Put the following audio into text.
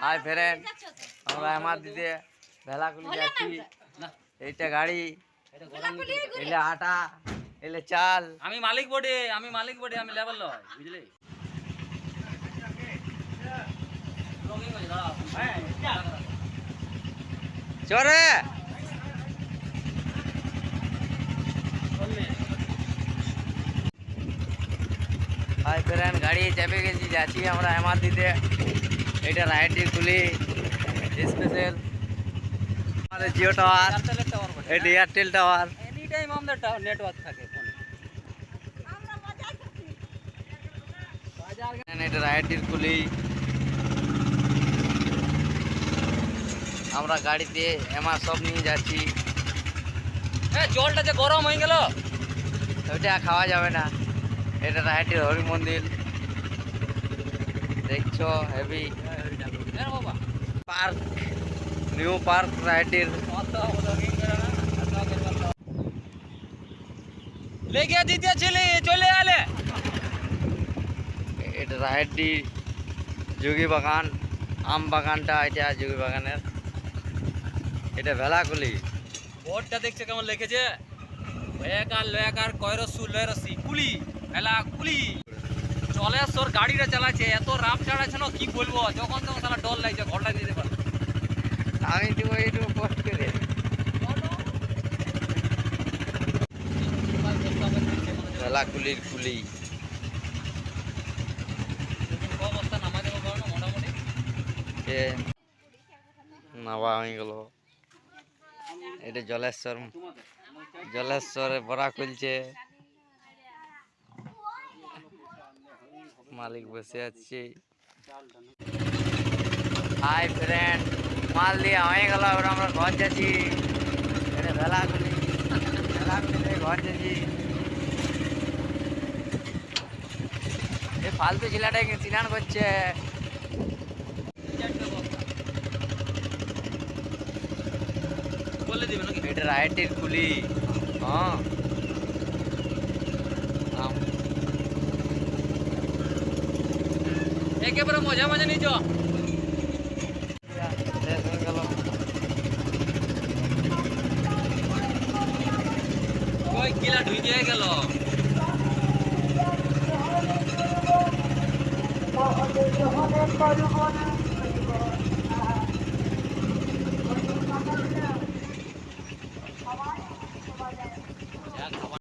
Hi friend, আমরা আমার দিতে ভেলাকুলি যাচ্ছি। এইটা গাড়ি, এলে আটা, এলে চাল। আমি মালিক বটে, আমি লেভেল লয়, বুঝলি? চরে হাই ফ্রেন্ড, গাড়ি চেপে গেছি, যাচ্ছি আমরা আমার দিতে। এটা রাইডটি খুলি স্পেশাল আমাদের জিও টাওয়ার, এটা এয়ারটেল টাওয়ার। এনি টাইম আমাদের নেটওয়ার্ক থাকে ফোনে। এটা রাইডটি খুলি আমরা গাড়িতে এমা সব নিয়ে যাচ্ছি। জলটা যে গরম হয়ে গেল, ওইটা খাওয়া যাবে না। এটা রাইডটির হরি মন্দির দেখছো, হেভি বাবা পার্ক, নিউ পার্ক রাইডটির। লেগে দিতেছিলি, চলে আলে। এটা রাইডটি যোগী বাগান, আম বাগানটা এটা যোগী বাগানের। এটা ভেলাকুলি। বোর্ডটা দেখছে কেমন লিখেছে, লয়াকার কয়রসু লয়রসি কুলি ভেলা কুলি। চলেশ্বর গাড়িটা চালাচ্ছে, এত রাম চালাচ্ছে না কি বলবো। যখন তখন তারা ডর লাগছে, ঘরটা দিতে পারে। আমি দেবো এইটুকু পোস্ট করে। ভেলাকুলির কুলি অবস্থা নামাই দেবো কারণ মোটামুটি এ নাবা হয়ে গেল। এটা জলেশ্বরে বড়া খুলছে, মালিক বসে আছে। হাই ফ্রেন্ড, মাল দিয়ে হয়ে গেল, এবার আমরা ঘর যাচ্ছি। এটা ভেলাকুলি ঘর যাচ্ছি। এই ফালতু ছেলেটাকে স্নান করছে। বলে দিবে নাকি? এটা রাইডটির খুলি। হ্যাঁ একেবারে মজা মজা নিচ। ওই কিলা ঢুকে গেল। মহাদেব